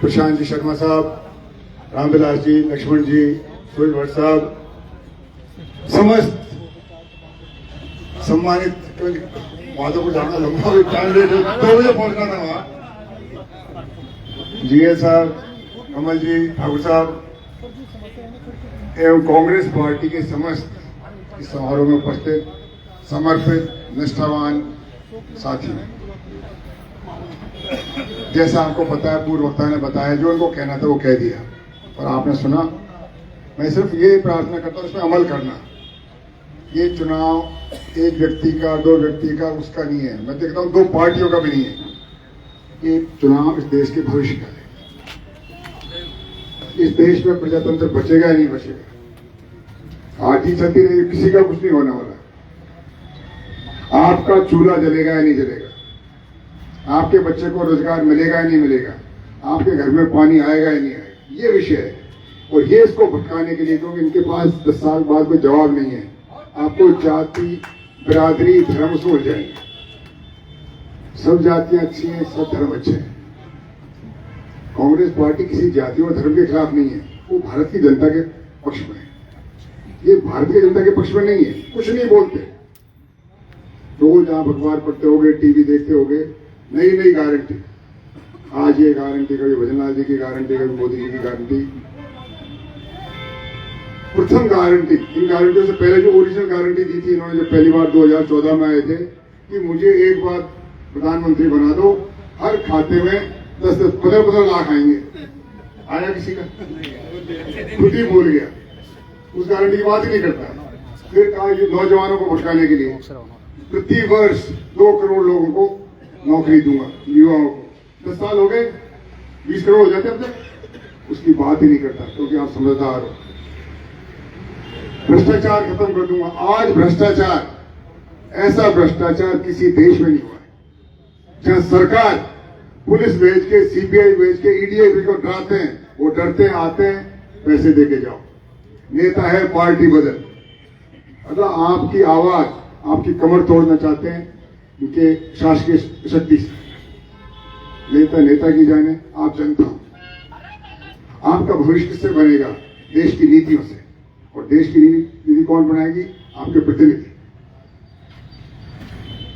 प्रशांत जी शर्मा साहब, रामविलास जी, लक्ष्मण जी, सुरेश भट्ट साहब, समस्त सम्मानित, वहां तो कुछ जाना लंबा टाइम लेट 2 बजे पहुंचना था वहां, जीएल साहब, कमल जी, ठाकुर साहब एवं कांग्रेस पार्टी के समस्त इस समारोह में उपस्थित समर्पित निष्ठावान साथी। जैसा आपको पता है, पूर्व वक्ता ने बताया, जो उनको कहना था वो कह दिया और आपने सुना। मैं सिर्फ ये प्रार्थना करता हूँ इसमें अमल करना। ये चुनाव एक व्यक्ति का, 2 व्यक्ति का, उसका नहीं है। मैं देखता हूँ 2 पार्टियों का भी नहीं है। ये चुनाव इस देश के भविष्य का है। इस देश में प्रजातंत्र बचेगा या नहीं बचेगा, आधी चलती रही, किसी का कुछ नहीं होने वाला। आपका चूल्हा जलेगा या नहीं जलेगा, आपके बच्चे को रोजगार मिलेगा या नहीं मिलेगा, आपके घर में पानी आएगा या नहीं आएगा, ये विषय है। और ये इसको भटकाने के लिए, क्योंकि इनके पास 10 साल बाद कोई जवाब नहीं है। आपको जाति, बिरादरी, धर्म से उलझ जाएंगे। सब जातियां अच्छी हैं, सब धर्म अच्छे हैं। कांग्रेस पार्टी किसी जाति और धर्म के खिलाफ नहीं है, वो भारत की जनता के पक्ष में है। ये भारतीय जनता के पक्ष में नहीं है, कुछ नहीं बोलते। रोज आप अखबार पढ़ते होगे, टीवी देखते होगे, नई नई गारंटी। आज ये गारंटी, कभी भजनलाल जी की गारंटी, कभी मोदी जी की गारंटी। प्रथम गारंटी, इन गारंटियों से पहले जो ओरिजिनल गारंटी दी थी इन्होंने, जब पहली बार 2014 में आए थे कि मुझे एक बार प्रधानमंत्री बना दो, हर खाते में 10-15 लाख आएंगे। आया किसी का? खुद ही भूल गया, उस गारंटी की बात ही नहीं करता। फिर कहा ये नौजवानों को भटकाने के लिए प्रति वर्ष 2 करोड़ लोगों को नौकरी दूंगा, युवाओं को। 10 साल हो गए, 20 करोड़ हो जाते अब तक, उसकी बात ही नहीं करता, क्योंकि आप समझदार हो। भ्रष्टाचार खत्म कर दूंगा। आज भ्रष्टाचार, ऐसा भ्रष्टाचार किसी देश में नहीं हुआ है जहां सरकार पुलिस भेज के, सीबीआई भेज के, ईडी को डराते हैं। वो डरते हैं, आते हैं, पैसे दे के जाओ। नेता है, पार्टी बदल। अगर आपकी आवाज, आपकी कमर तोड़ना चाहते हैं उनके शासकीय शक्ति से, नेता नेता की जाने, आप जनता हो। आपका भविष्य किससे बनेगा? देश की नीतियों से। और देश की नीति कौन बनाएगी? आपके प्रतिनिधि।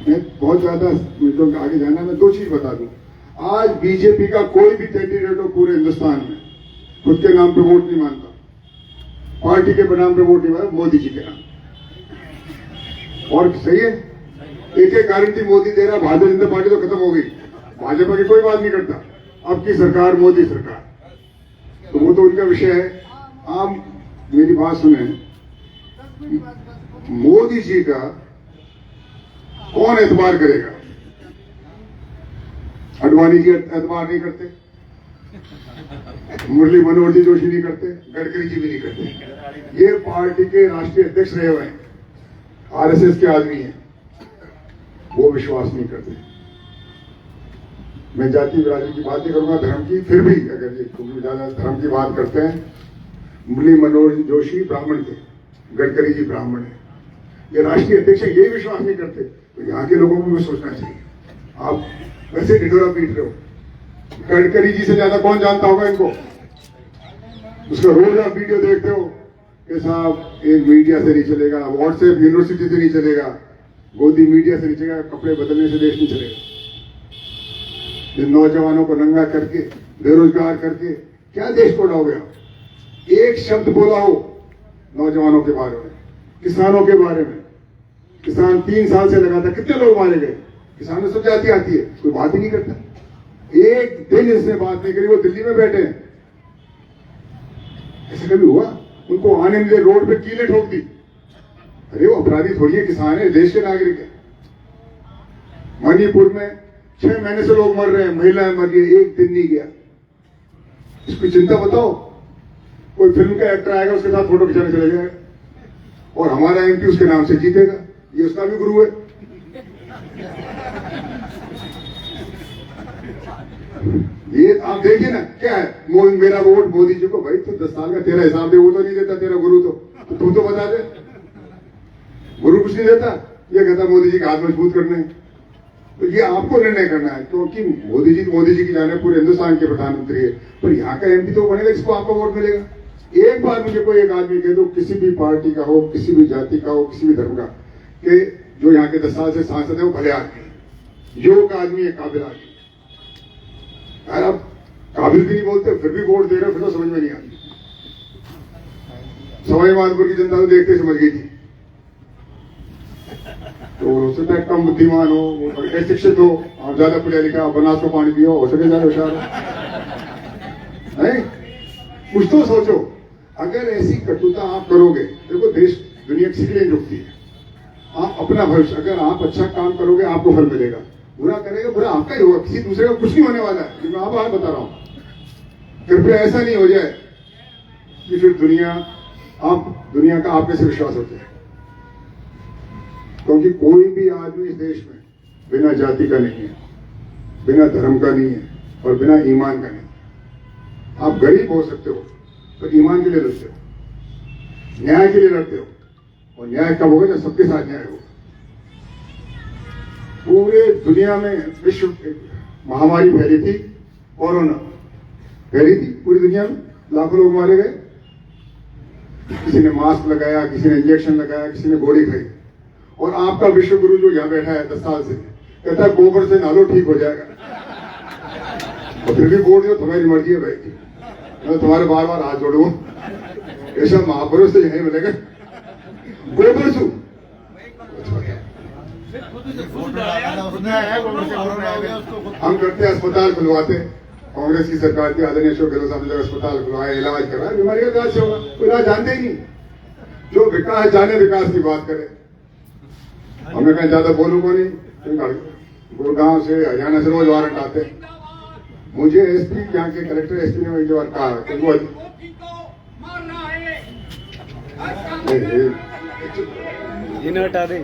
मैं बहुत ज्यादा मिनटों के आगे जाना, मैं 2 चीज बता दूं। आज बीजेपी का कोई भी कैंडिडेट हो पूरे हिंदुस्तान में खुद के नाम पे वोट नहीं मांगता, पार्टी के नाम पे वोट नहीं मांगता, मोदी जी के नाम। और सही है, एक गारंटी मोदी दे रहा। भारतीय जनता पार्टी तो खत्म हो गई, भाजपा की कोई बात नहीं करता। अब की सरकार मोदी सरकार, तो वो तो उनका विषय है। आप मेरी बात सुने, मोदी जी का कौन एतबार करेगा? अडवाणी जी एतबार नहीं करते, मुरली मनोहर जी जोशी नहीं करते, गडकरी जी भी नहीं करते। ये पार्टी के राष्ट्रीय अध्यक्ष रहे हुए हैं, आरएसएस के आदमी हैं, वो विश्वास नहीं करते। मैं जाति बिरादरी की बात नहीं करूंगा, धर्म की, फिर भी अगर ये ज्यादा धर्म की बात करते हैं, मुरली मनोहर जोशी ब्राह्मण थे, गडकरी जी ब्राह्मण है, ये राष्ट्रीय अध्यक्ष है, ये विश्वास नहीं करते। तो यहाँ के लोगों को भी सोचना चाहिए। आप वैसे ढिढोरा पीट रहे हो, गडकरी जी से ज्यादा कौन जानता होगा इनको? उसका रोज आप वीडियो देखते हो कि साहब एक मीडिया से नहीं चलेगा, व्हाट्सएप यूनिवर्सिटी से नहीं चलेगा, गोदी मीडिया से नहीं चलेगा, कपड़े बदलने से देश नहीं चलेगा। ये नौजवानों को नंगा करके, बेरोजगार करके क्या देश को उड़ाओगे आप? एक शब्द बोला हो नौजवानों के बारे में, किसानों के बारे में। किसान 3 साल से लगातार कितने लोग मारे गए? किसानों सब जाति आती है, कोई बात ही नहीं करता। एक दिन इसने बात नहीं करी, वो दिल्ली में बैठे हैं। ऐसा कभी हुआ? उनको आने मिले, रोड पे कीलें ठोक दी। अरे वो अपराधी थोड़ी है, किसान है, देश के नागरिक है। मणिपुर में 6 महीने से लोग मर रहे हैं, महिलाएं मर गई, एक दिन नहीं गया। इसकी चिंता बताओ। कोई फिल्म का एक्टर आएगा, उसके साथ फोटो खिंचाने चले जाएगा, और हमारा एमपी उसके नाम से जीतेगा। ये उसका भी गुरु है। ये आप देखिए ना, क्या है मेरा वोट मोदी जी को। भाई तो 10 साल का तेरा हिसाब दे, वो तो नहीं देता तेरा गुरु। तो तू तो बता दे, गुरु कुछ नहीं देता। ये कहता मोदी जी का हाथ मजबूत करने। तो ये आपको निर्णय करना है, क्योंकि मोदी जी की जाने पूरे हिंदुस्तान के प्रधानमंत्री है, पर यहाँ का एमपी तो बनेगा जिसको आपका वोट मिलेगा। एक बार मुझे कोई एक आदमी कह दो, किसी भी पार्टी का हो, किसी भी जाति का हो, किसी भी धर्म का, कि जो यहाँ के 10 साल से सांसद है वो भले आदमी, योग्य आदमी है, काबिल आदमी। यार आप काबिल भी नहीं बोलते, फिर भी वोट दे रहे हो, फिर तो समझ में नहीं आती। सवाई माधोपुर की जनता तो देखते समझ गई थी, तो हो सकता है कम बुद्धिमान हो, वो शिक्षित हो, आप ज्यादा पढ़ा लिखा, बनास को पानी पियो, हो सके ज्यादा होशियार हो। नहीं, कुछ तो सोचो। अगर ऐसी कटुता आप करोगे, देखो देश दुनिया किसी के लिए रुकती है। आप अपना भविष्य, अगर आप अच्छा काम करोगे आपको फल मिलेगा, बुरा करेगा बुरा आपका ही होगा, किसी दूसरे का कुछ नहीं होने वाला है। मैं आप बता रहा हूं, कृपया ऐसा नहीं हो जाए कि फिर दुनिया का आप में से विश्वास होता है। क्योंकि कोई भी आदमी इस देश में बिना जाति का नहीं है, बिना धर्म का नहीं है और बिना ईमान का नहीं। आप गरीब हो सकते हो पर ईमान के लिए लड़ते हो, न्याय के लिए लड़ते हो, और न्याय कब होगा जब सबके साथ न्याय होगा। पूरे दुनिया में विश्व महामारी फैली थी, कोरोना फैली थी पूरी दुनिया में, लाखों लोग मारे गए। किसी ने मास्क लगाया, किसी ने इंजेक्शन लगाया, किसी ने गोली खाई, और आपका विश्व गुरु जो यहाँ बैठा है 10 साल से कहता है गोबर से नहालो ठीक हो जाएगा, और फिर भी वोट दो, तुम्हारी मर्जी है भाई, मैं तुम्हारे बार बार हाथ जोड़ूंगा। ऐसा महापुरुष से यही मिलेगा, गोबर सु हम करते अस्पताल खुलवाते, कांग्रेस की सरकार की आदरणीय अशोक गहलोत साहब ने अस्पताल खुलवाया, इलाज कराया, बीमारी का इलाज होगा, कोई इलाज जानते ही नहीं। जो विकास जाने विकास की बात करे, हमें कहीं ज्यादा बोलूंगा नहीं, गुड़गांव से हरियाणा से रोज वारंट आते। मुझे एसपी यहाँ के कलेक्टर एसपी ने एक बार कहा कि वो हटा दे।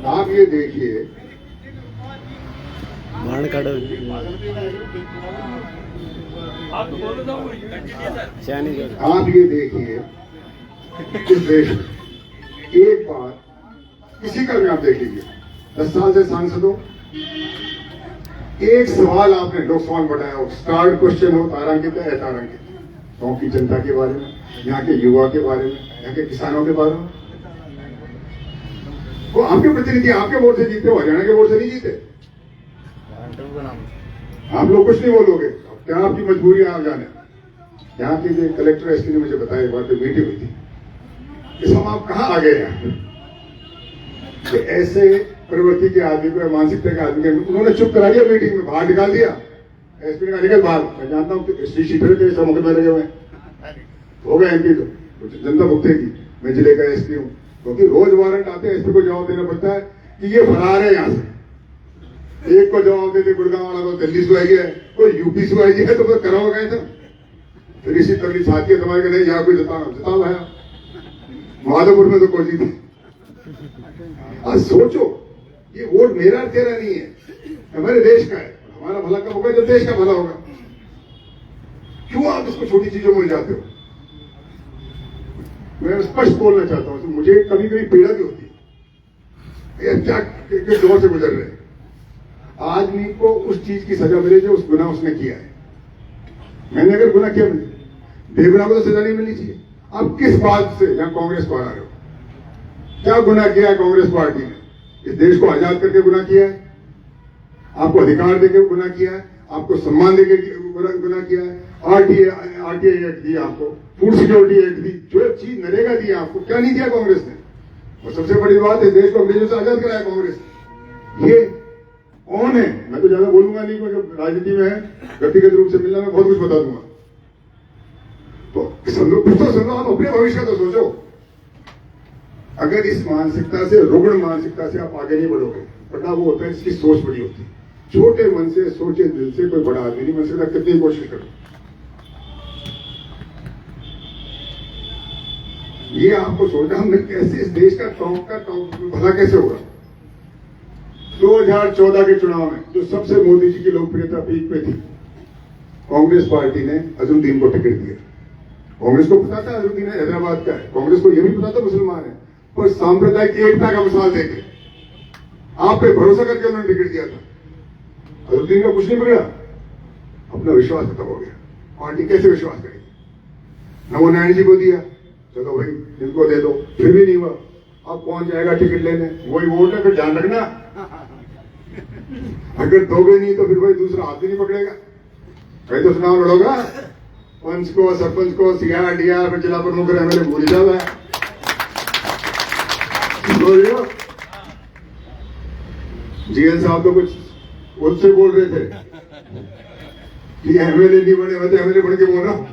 आप ये देखिए, आप ये देखिए इस देश में एक बार किसी का भी आप देख लीजिए, 10 साल से सांसद हो, एक सवाल आपने लोकसभा में बताया हो, स्टार्ट क्वेश्चन हो, तारांकित है अतारांकित, गांव की जनता के बारे में, यहाँ के युवा के बारे में, यहाँ के किसानों के बारे में। वो आपके प्रतिनिधि आपके वोट से जीते हो, हरियाणा के वोट से नहीं जीते। आप लोग कुछ नहीं बोलोगे, क्या आपकी मजबूरी है आप जाने। यहाँ के जो कलेक्टर एसपी ने मुझे बताया, एक बार पे मीटिंग हुई थी, इस हम आप कहाँ आ गए हैं कि ऐसे प्रवृत्ति के आदमी को, मानसिकता के आदमी को उन्होंने चुप करा दिया, मीटिंग में बाहर निकाल दिया। एसपी ने कहा निकल बाहर, मैं जानता हूँ श्री शीतल के सब मुकदमे लगे हुए हो गए एमपी, तो जनता भुगतेगी। मैं जिले का एसपी हूँ, क्योंकि रोज वारंट आते हैं, एसपी को जवाब देना पड़ता है कि ये फरार है यहाँ से। एक को जवाब देते गुड़गांव वाला को दिल्ली से आई है, कोई यूपी से आई है, तो फिर कराओ गए थे। फिर इसी तरह साथी है तुम्हारे, नहीं यहाँ कोई जताओ है, माधोपुर में तो कोई थी। आज सोचो, ये वोट मेरा तेरा नहीं है, हमारे देश का है। हमारा भला कब होगा जब देश का भला होगा। क्यों आप इसको छोटी चीजों में जाते हो। मैं स्पष्ट बोलना चाहता हूं, मुझे कभी कभी पीड़ा भी होती है, क्या किस दौर से गुजर रहे हैं। आदमी को उस चीज की सजा मिले जो उस गुनाह उसने किया है। मैंने अगर गुनाह किया, बेगुनाह को तो सजा नहीं मिलनी चाहिए। आप किस बात से यहाँ कांग्रेस को हरा रहे हो? क्या गुनाह किया है कांग्रेस पार्टी ने? इस देश को आजाद करके गुनाह किया है, आपको अधिकार देके गुनाह किया है, आपको सम्मान देके गुनाह किया है, आरटीआई एक्ट दिया आपको, फूड सिक्योरिटी एक्ट दी, जो चीज नरेगा दी आपको, क्या नहीं दिया कांग्रेस ने। और सबसे बड़ी बात है, देश को अंग्रेजों से आजाद कराया कांग्रेस। ये कौन है? मैं तो ज्यादा बोलूंगा नहीं, क्योंकि राजनीति में है, व्यक्तिगत रूप से मिलना मैं बहुत कुछ बता दूंगा। तो कुछ तो सुनो, आप अपने भविष्य का तो सोचो। अगर इस मानसिकता से, रुग्ण मानसिकता से आप आगे नहीं बढ़ोगे, बड़ा वो होता है इसकी सोच बड़ी होती है। छोटे मन से, सोचे दिल से कोई बड़ा आदमी नहीं बन सकता, कितनी कोशिश करो। ये आपको सोचना, हमने कैसे इस देश का भला कैसे होगा। 2014 के चुनाव में जो सबसे मोदी जी की लोकप्रियता पीक पे थी, कांग्रेस पार्टी ने अजमुद्दीन को टिकट दिया। कांग्रेस को पता था अजहरुद्दीन हैदराबाद का है, कांग्रेस को यह भी पता था मुसलमान है, पर सांप्रदायिक एकता का मिसाल देके आप पे भरोसा करके उन्होंने टिकट दिया था। अजहरुद्दीन का कुछ नहीं बिगड़ा, अपना विश्वास खत्म हो गया। पार्टी कैसे विश्वास करेगी? नमो नारायण जी को दिया, चलो भाई इनको दे दो, फिर भी नहीं हुआ। अब कौन जाएगा टिकट लेने? वही वोट है, फिर ध्यान रखना अगर दोगे नहीं तो फिर भाई दूसरा हाथ भी नहीं पकड़ेगा। कहीं तो चुनाव लड़ोगा, पंच को, सरपंच को, सीआर डीआर फिर जिला प्रमुख एमएलए भूल जाता है। जीएल साहब तो कुछ उससे बोल रहे थे कि एमएलए नहीं बने, मैं तो एमएलए बन के बोल रहा हूं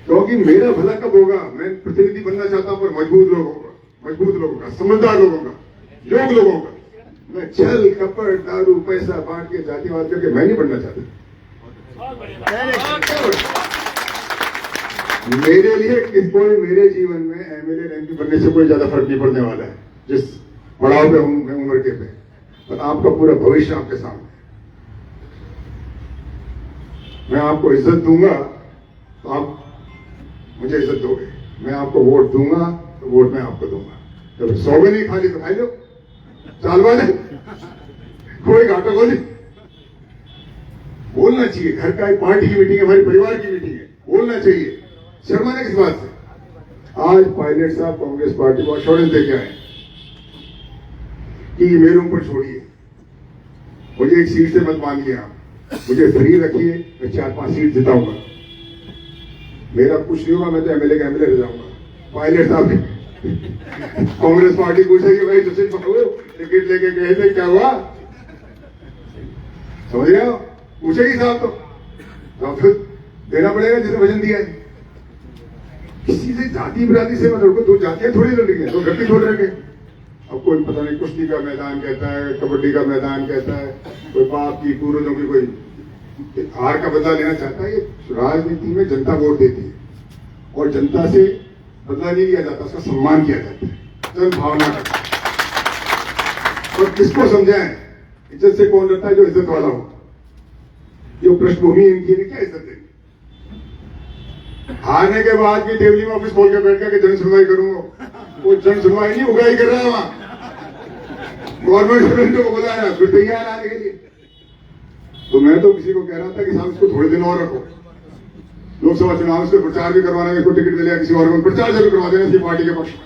क्योंकि मेरा भला कब होगा? मैं प्रतिनिधि बनना चाहता हूं, पर मजबूत लोगों का, समझदार लोगों का, योग्य लोगों का। मैं छल कपट दारू पैसा बांट के जातिवाद करके मैं नहीं बनना चाहता। मेरे लिए कोई मेरे जीवन में एमएलए रैंक बनने से कोई ज्यादा फर्क नहीं पड़ने वाला है, जिस पड़ाव पे हूं मैं उम्र के पे, पर आपका पूरा भविष्य आपके सामने। मैं आपको इज्जत दूंगा तो आप मुझे इज्जत दोगे, मैं आपको वोट दूंगा तो वोट मैं आपको दूंगा। जब 100 भी नहीं खाली तो खाई लो, चालवा दे, कोई घाटा को नहीं। बोलना चाहिए, घर का एक पार्टी की मीटिंग है, हमारे परिवार की मीटिंग है, बोलना चाहिए। शर्माने किस बात से? आज पायलट साहब कांग्रेस पार्टी को अश्योरेंस देके आए कि मेरे ऊपर छोड़िए, मुझे एक सीट से मत मानिए, आप मुझे फ्री रखिए, मैं 4-5 सीट जिताऊंगा, मेरा कुछ नहीं होगा, मैं तो एमएलए का एमएलए रह जाऊंगा। पायलट साहब कांग्रेस पार्टी पूछेगी भाई तुझे टिकट लेके गए थे, क्या हुआ? समझ रहे हो? पूछेगी साहब तो फिर देना पड़ेगा जिसे वजन दिया है। किसी से जाति बिरादरी से मतलब को दो जातियां थोड़ी लड़ रही है, दो गट्टी थोड़ी रखे। अब कोई पता नहीं कुश्ती का मैदान कहता है, कबड्डी का मैदान कहता है, कोई बाप की पूर्वजों की कोई हार का बदला लेना चाहता है। ये राजनीति में जनता वोट देती है और जनता से बदला नहीं लिया जाता, उसका सम्मान किया जाता है, जन भावना का। और किसको समझाएं इज्जत से कौन रहता है? जो इज्जत वाला हो, जो पृष्ठभूमि इनकी है, क्या इज्जत देगी? हारने के बाद भी देवली में ऑफिस खोल के बैठ गया कि जन सुनवाई करूंगा, वो जन सुनवाई नहीं, उगाई कर रहा है वहां। गवर्नमेंट को बुलाया, फिर तैयार आने के लिए। तो मैं तो किसी को कह रहा था कि साहब इसको थोड़े दिन और रखो, लोकसभा चुनाव से प्रचार भी करवाना है, इसको टिकट मिलेगा किसी और को, प्रचार जरूर करवा देना इसी पार्टी के पक्ष में।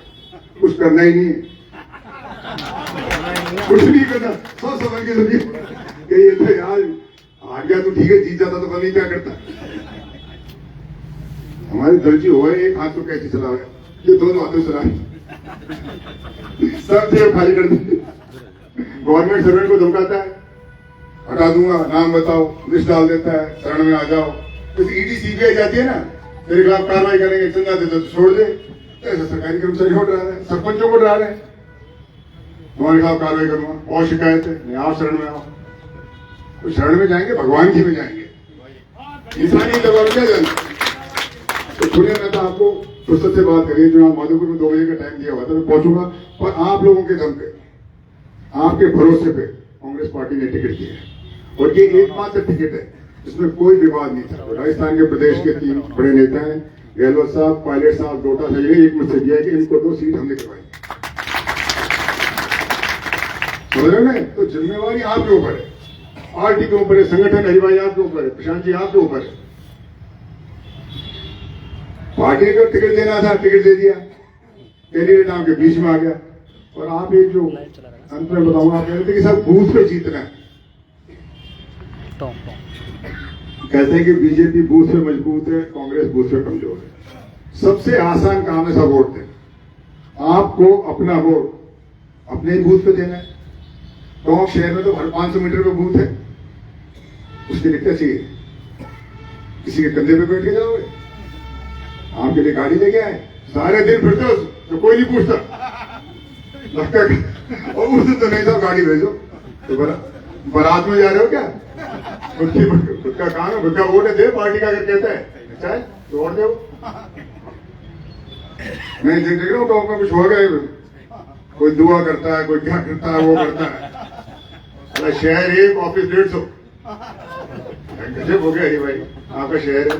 कुछ करना ही नहीं है, कुछ नहीं करना, सोच समझ के समझिए कि ये तो यार हार गया तो ठीक है, जीत जाता तो पता नहीं क्या करता। हमारे दर्जी हो गए, एक हाथ को कैसे चला गया, ये दोनों हाथों चला सब जेब खाली कर दी। गवर्नमेंट सर्वेंट को धमकाता है, हटा दूंगा, नाम बताओ, लिस्ट डाल देता है, शरण में आ जाओ। तो ईडी सीबीआई जाती है ना, तेरे खिलाफ कार्रवाई करेंगे, चंदा दे तो छोड़ दे। ऐसा सरकारी कर्मचारी को डरा रहे हैं, सरपंचों को डरा रहे हैं, तुम्हारे खिलाफ कार्रवाई करूंगा, और शिकायत है, नहीं आप शरण में आओ। तो शरण में जाएंगे, भगवान जी में जाएंगे, इंसानी दबाव में जाएंगे। तो सुनिए, मैं तो आपको फुर्सत से बात करिए, जो आप माधोपुर में 2 बजे का टाइम दिया हुआ था, मैं पहुंचूंगा, पर आप लोगों के दम पे, आपके भरोसे पे कांग्रेस पार्टी ने टिकट दिया है। और ये एकमात्र टिकट है जिसमें कोई विवाद नहीं था। राजस्थान के प्रदेश के 3 बड़े नेता हैं, गहलोत साहब, पायलट साहब, डोटा साहब ने एक मुझसे दिया है कि इनको 2 सीट हमने करवाई। समझ रहे हैं? तो जिम्मेवारी आपके ऊपर है, पार्टी के ऊपर है, संगठन हरिभाई आपके ऊपर है, प्रशांत जी आपके ऊपर है। पार्टी को टिकट देना था, टिकट दे दिया, कैंडिडेट आपके बीच में आ गया। और आप एक जो अंत में बताऊंगा, आप कहते कि साहब बूथ पे जीतना है, कहते हैं कि बीजेपी बूथ पे मजबूत है, कांग्रेस बूथ पे कमजोर है। सबसे आसान काम है सब वोट देना। आपको अपना वोट अपने ही बूथ पे देना है। टोंक शहर में तो हर 500 मीटर पे बूथ है, उसके लिए क्या चाहिए? किसी के कंधे पे बैठ के जाओगे? आपके लिए गाड़ी लेके आए, सारे दिन फिरते हो तो कोई नहीं पूछता, लगता और उससे तो नहीं था, गाड़ी भेजो। तो बारात में जा रहे हो क्या? खुद का काम है, खुद का वोट है, दे पार्टी का अगर कहता है, अच्छा है तो वोट दो। मैं देख रहा हूँ टॉप में कुछ हो गया, कोई दुआ करता है, कोई क्या करता है, वो करता है। शहर 1 ऑफिस 150, गजब हो गया ये भाई, आपका शहर है।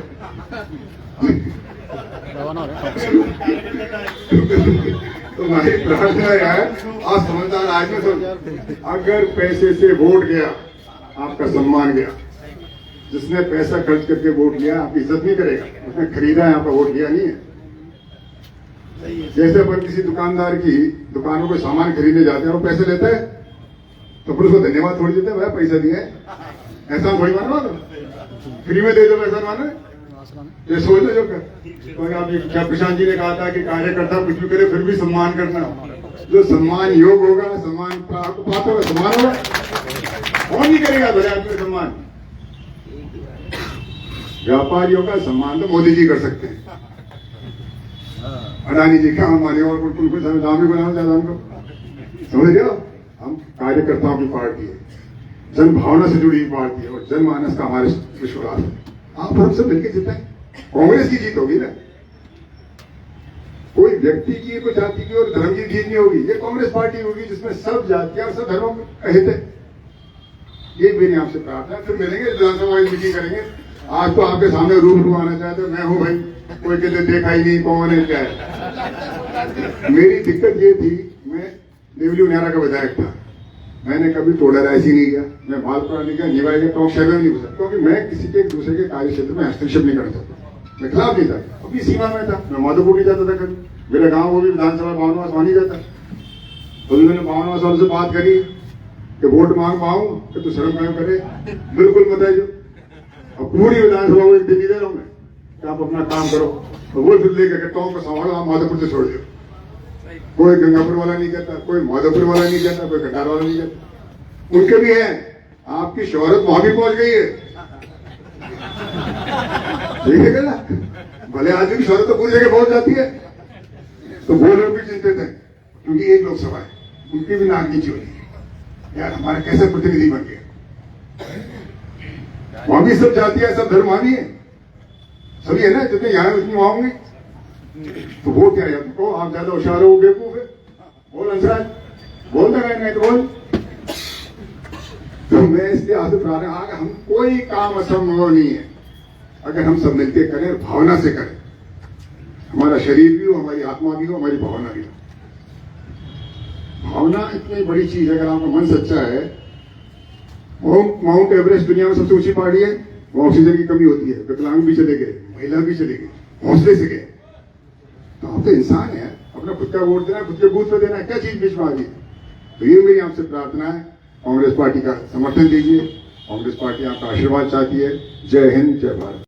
तो हमारी प्रार्थना है, आप समझदार आदमी समझ, अगर पैसे से वोट गया, आपका सम्मान गया। जिसने पैसा खर्च करके वोट लिया आपकी इज्जत नहीं करेगा, उसने खरीदा है, आपका वोट लिया नहीं है। जैसे अपन किसी दुकानदार की दुकानों को सामान खरीदने जाते हैं, वो पैसे लेता है तो फिर उसको धन्यवाद थोड़ी देते हैं, भाई पैसा दिया है, ऐसा थोड़ी मानो, फ्री में दे दो पैसा मानो, ये सोच लो जो कर। तो आप क्या प्रशांत जी ने कहा था कि कार्यकर्ता कुछ भी करे फिर भी सम्मान करना, जो सम्मान योग होगा, सम्मान प्राप्त होगा, सम्मान होगा। कौन नहीं करेगा भले आदमी का सम्मान? व्यापारियों का सम्मान तो मोदी जी कर सकते हैं, अडानी जी क्या माने, और उनको नाम भी बनाना चाहता हमको, समझ रहे हो? हम कार्यकर्ताओं की पार्टी है, जन भावना से जुड़ी पार्टी है, और जनमानस का हमारे विश्वास है। आप हम सब मिलकर जिताएं, कांग्रेस की जीत होगी ना, कोई व्यक्ति की, कोई जाति की और धर्म की जीत नहीं होगी। ये कांग्रेस पार्टी होगी जिसमें सब जातियां और सब धर्मों के हित है। ये मेरी आपसे प्रार्थना है। फिर मिलेंगे, विधानसभा मीटिंग करेंगे। आज तो आपके सामने रूबरू आना चाहते, मैं हूं भाई, कोई कहते देखा ही नहीं कौन है क्या है। मेरी दिक्कत ये थी, मैं देवली उनियारा का विधायक था, मैंने कभी तोड़ा ऐसी नहीं किया, मैं भालपुरा नहीं गया, निवाई गया, टॉप शहर में नहीं घुसा, क्योंकि मैं किसी के एक दूसरे के कार्य क्षेत्र में हस्तक्षेप नहीं करता था, मैं खिलाफ नहीं था, अपनी सीमा में था। मैं माधोपुर नहीं जाता था कभी, मेरे गांव वो भी विधानसभा बावनवास वहां नहीं जाता। तो मैंने बावनवास वालों से बात करी कि वोट मांग पाऊं कि तू शर्म कायम करे, बिल्कुल मत है जो। अब पूरी विधानसभा को एक दिन दे रहा हूं मैं कि आप अपना काम करो, तो वो फिर लेकर कहता हूँ संभालो, आप माधोपुर से छोड़ दो। कोई गंगापुर वाला नहीं कहता, कोई माधोपुर वाला नहीं कहता, कोई कटार वाला नहीं कहता। उनके भी है, आपकी शोहरत वहां भी पहुंच गई है, ठीक है ना? भले आदमी की शोहरत तो पूरी जगह पहुंच जाती है। तो वो लोग भी चिंतित है, क्योंकि एक लोकसभा है, उनकी भी नाक नीचे होती है, यार हमारा कैसे प्रतिनिधि बन गया। वहां भी सब जातियां, सब धर्म वहां भी है, सभी है ना, जितने यहाँ उतनी वहां होंगे। तो वो क्या है, तो आप ज्यादा होशियार हो, बेवकूफ है, बोल अंसराज, बोल देगा नहीं तो बोल। तो मैं इसलिए आपसे प्रार्थना, आगे हम कोई काम असंभव नहीं है, अगर हम सब मिलकर करें, भावना से करें, हमारा शरीर भी हो, हमारी आत्मा भी हो, हमारी भावना भी हो। भावना इतनी बड़ी चीज है, अगर आपका मन सच्चा है। माउंट एवरेस्ट दुनिया में सबसे ऊंची पहाड़ी है, वहां ऑक्सीजन की कमी होती है, विकलांग भी चले गए, महिला भी चले गई, हौसले से गए। तो आप तो इंसान है, अपना खुद का वोट देना, खुद के बूथ पे देना, क्या चीज बीच में आ गई? तो ये मेरी आपसे प्रार्थना है, कांग्रेस पार्टी का समर्थन दीजिए, कांग्रेस पार्टी आपका आशीर्वाद चाहती है। जय हिंद, जय भारत।